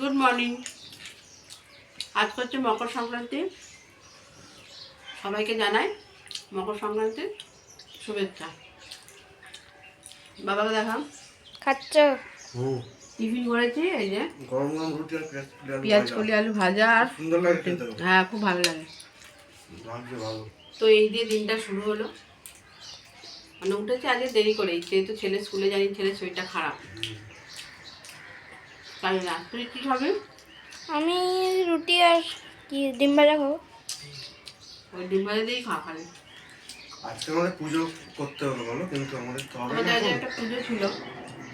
Good morning. আজ হচ্ছে মকর সংক্রান্তি। সবাইকে জানাই মকর সংক্রান্তির শুভেচ্ছা। বাবাকে দেখাম খাচ্ছ? টিফিন করেছি, এই যে গরম গরম রুটি আর পেঁয়াজ কলি আলু ভাজা আর সুন্দর লাগে খেতে। হ্যাঁ, খুব ভালো লাগে। লাগছে ভালো। তো এই দিয়ে দিনটা শুরু হলো। মানে উঠেছে আজকে দেরি করেই, যেহেতু ছেলে স্কুলে যায়নি, ছেলের শরীরটা খারাপ। তাই না, তুই কী খাবি? আমি রুটি আর কি ডিম ভাজা খাবো। ওই ডিম ভাজা দিয়েই খা খালি। আজকে আমাদের পুজো করতে হবে বলো, কিন্তু আমাদের তো হবে আমাদের না আজকে এখন। একটা পুজো ছিল।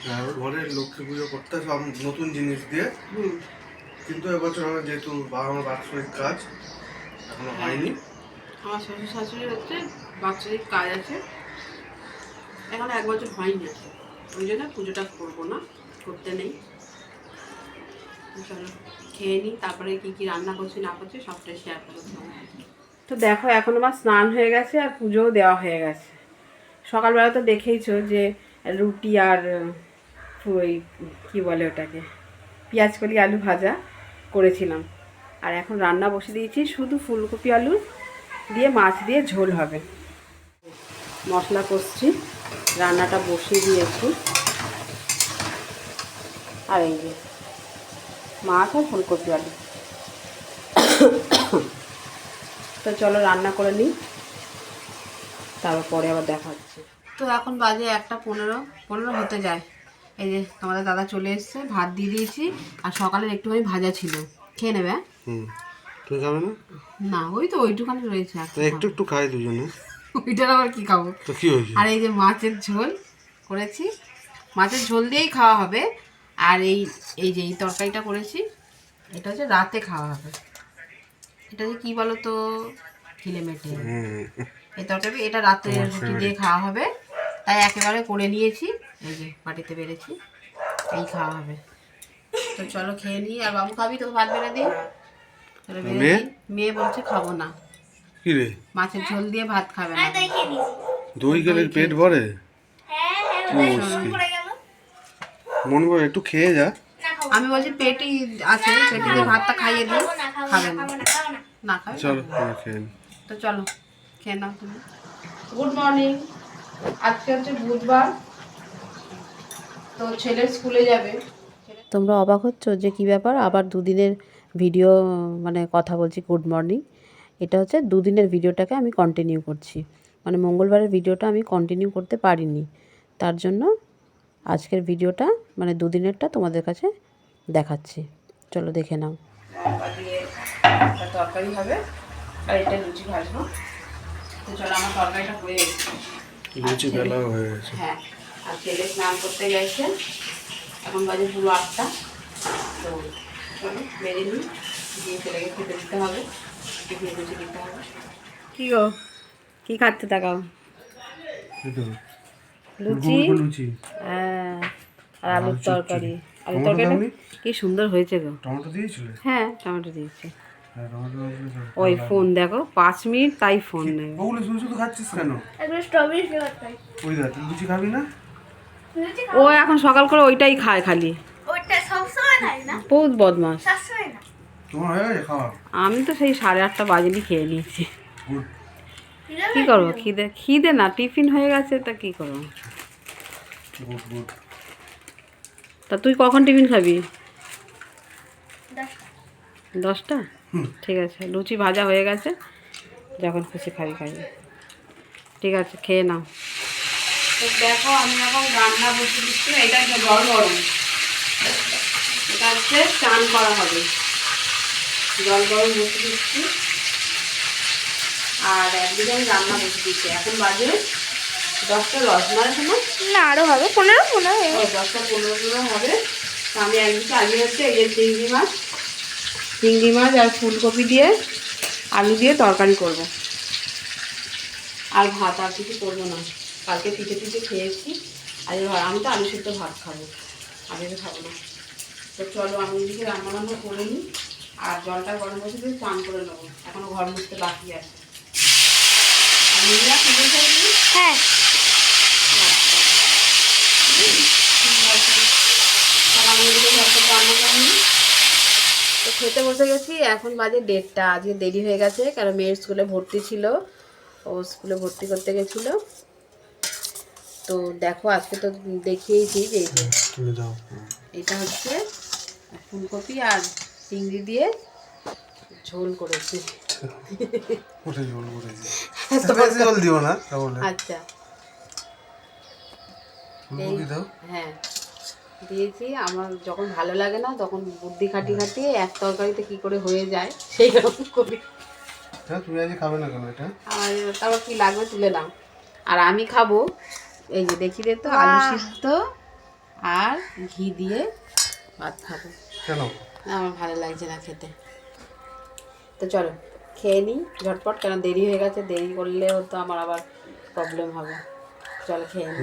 হ্যাঁ, ওই ঘরে লক্ষ্মী পুজো করতে সব নতুন জিনিস দিয়ে, কিন্তু এবছর আমার যেহেতু বাবা মার বাৎসরিক কাজ এখনো হয়নি। আমার শ্বশুর শাশুড়ি হচ্ছে বাৎসরিক কাজ আছে, এখন 1 বছর হয়নি, ওই জন্য পুজোটা করবো না, করতে নেই। চলো খেয়ে নিই, তারপরে কী কী রান্না করছি না করছি সবটাই শেয়ার করবো। তো দেখো, এখন আমার স্নান হয়ে গেছে আর পুজোও দেওয়া হয়ে গেছে। সকালবেলা তো দেখেইছো যে রুটি আর ওই কী বলে ওটাকে পেঁয়াজ কলি আলু ভাজা করেছিলাম। আর এখন রান্না বসে দিয়েছি, শুধু ফুলকপি আলু দিয়ে মাছ দিয়ে ঝোল হবে। মশলা কষছি, রান্নাটা বসিয়ে দিয়েছি। আর এই যে মাছ আর ফুলকপি আলু। তো চলো রান্না করে নিই, তারপর পরে আবার দেখা হচ্ছে। তো এখন বাজে 1:15 হতে যায়। এই যে আমাদের দাদা চলে এসছে, ভাত দিয়ে দিয়েছি, আর সকালের একটুখানি ভাজা ছিল, খেয়ে নেবে। তুই খাবে না? না, ওই তো ওইটুখানি রয়েছে, একটু একটু খাই দুজনে। ওইটার আবার কি খাবো। তো কি হয়েছে? আর এই যে মাছের ঝোল করেছি, মাছের ঝোল দিয়েই খাওয়া হবে। আর এই যে এই তরকারিটা করেছি, এটা হচ্ছে রাতে খাওয়া হবে। এটা যে কি বলো তো, খিলেমেটে এই তরকারি, এটা রাতে রুটি দিয়ে খাওয়া হবে, তাই একেবারে করে নিয়েছি। এই যে বাটিতে বেড়েছি, এই খাওয়া হবে। তো চলো খেয়ে নিই। আর বাবু খাবি? তোকে ভাত বেড়ে দিই। মেয়ে বলছে খাবো না, কি রে, মাছের ঝোল দিয়ে ভাত খাবে না। দই গেলে পেট ভরে? মন করে একটু খেয়ে যা। আমি বলছি পেটি আছে, পেটি দিয়ে ভাতটা খাইয়ে দিই, খাবে না। না খাবে, চলো খেয়ে নি। তো চলো খেয়ে নাও তুমি। Good morning. আজকে হচ্ছে বুধবার, তো ছেলে স্কুলে যাবে। তোমরা অবাক হচ্ছ যে কী ব্যাপার, আবার দুদিনের ভিডিও মানে কথা বলছি। গুড মর্নিং, এটা হচ্ছে দুদিনের ভিডিওটাকে আমি কন্টিনিউ করছি। মানে মঙ্গলবারের ভিডিওটা আমি কন্টিনিউ করতে পারিনি, তার জন্য আজকের ভিডিওটা মানে দুদিনেরটা তোমাদের কাছে দেখাচ্ছি। চলো দেখে নাও। তরকারি হবে আর এটা লুচি ভাজবো। তো চলো, আমার তরকারিটা হয়ে গেছে, লুচি বেলা হয়ে গেছে। হ্যাঁ, আর ছেলে স্নান করতে গেছে, এখন বাজে পুরো 8টা। তো চলো বেরিয়ে নিই, দিয়ে ছেলেকে খেতে দিতে হবে, টিফিন লুচি দিতে হবে। কী গো, কী খাচ্ছে তাকাও? লুচি, লুচি হ্যাঁ, আর আলুর তরকারি। আলুর তরকারিটা কি সুন্দর হয়েছে গো। টমেটো দিয়েছিলে? হ্যাঁ, টমেটো দিয়েছি। ওই ফোন দেখো, 5 মিনিট তাই ফোন নেবে। ওগুলো শুধু শুধু খাচ্ছিস কেন? স্ট্রবেরি ফ্লেভার খাই। ওই দেখ, লুচি খাবি না? ও এখন সকাল করে ওইটাই খায় খালি, ওটা সব সময় খাই না, বহুত বদমাস। সব সময় না। তোমার হয়ে গেছে খাওয়া? আমি তো সেই 8:30 বাজেনি খেয়ে নিয়েছি। গুড। কি করবো, খিদে না, টিফিন হয়ে গেছে, তা কি করবো। Good good. তা তুই কখন টিফিন খাবি? 10টা। 10টা? ঠিক আছে, লুচি ভাজা হয়ে গেছে, যখন খুশি খাবি। ঠিক আছে, খেয়ে নাও। তো দেখো, আমি এখন রান্না বসে দিচ্ছি। এটা হচ্ছে জল গরম, এটা হচ্ছে চান করা হবে। জল গরম বসে দিচ্ছি, আর একদিকে আমি রান্না বসে দিচ্ছি। এখন বাজে 10টা 10 নয় সময়, না আরো হবে 15 ওই 10টা 15 হবে। তো আমি একদিকে আগে হচ্ছে এই যে চিংড়ি মাছ আর ফুলকপি দিয়ে আলু দিয়ে তরকারি করব, আর ভাত আর কিছু করবো না। কালকে পিঠে খেয়েছি, আর আমি তো আলু সেদ্ধ ভাত খাবো, আগে খাবো না। তো চলো আমি এদিকে রান্না করে নিই, আর জলটা গরম বসে দিয়ে চান করে নেবো, এখনও ঘর মুছতে বাকি আছে। হ্যাঁ। আমি এদিকে রান্না করে নিই। খেতে বসে গেছি, এখন বাজে 1:30। আজকে দেরি হয়ে গেছে কারণ মেয়ের স্কুলে ভর্তি ছিল, ও স্কুলে ভর্তি করতে গেছিলো। তো দেখো আজকে তো দেখিয়েছি যে এই যে তুমি দাও। এটা হচ্ছে ফুলকপি আর চিংড়ি দিয়ে ঝোল করেছি। ওটা ঝোল করেছি, এত বেশি ঝোল দিও না তাহলে। আচ্ছা ফুলকপি দাও। হ্যাঁ দিয়েছি। আমার যখন ভালো লাগে না তখন বুদ্ধি খাটিয়ে এক তরকারিতে কি করে হয়ে যায় সেই রকম করি। হ্যাঁ তুমি আজ খাবে না কেন এটা? আর তারপর কি লাগবে তুলে নাও। আর আমি খাবো এই যে দেখি দে তো আলু সিদ্ধ আর ঘি দিয়ে ভাত খাবো। কেন? আমার ভালো লাগছে না খেতে। তো চলো খেয়ে নিই ঝটপট, কেন দেরি হয়ে গেছে, দেরি করলেও তো আমার আবার প্রবলেম হবে। চলো খেয়ে নিই।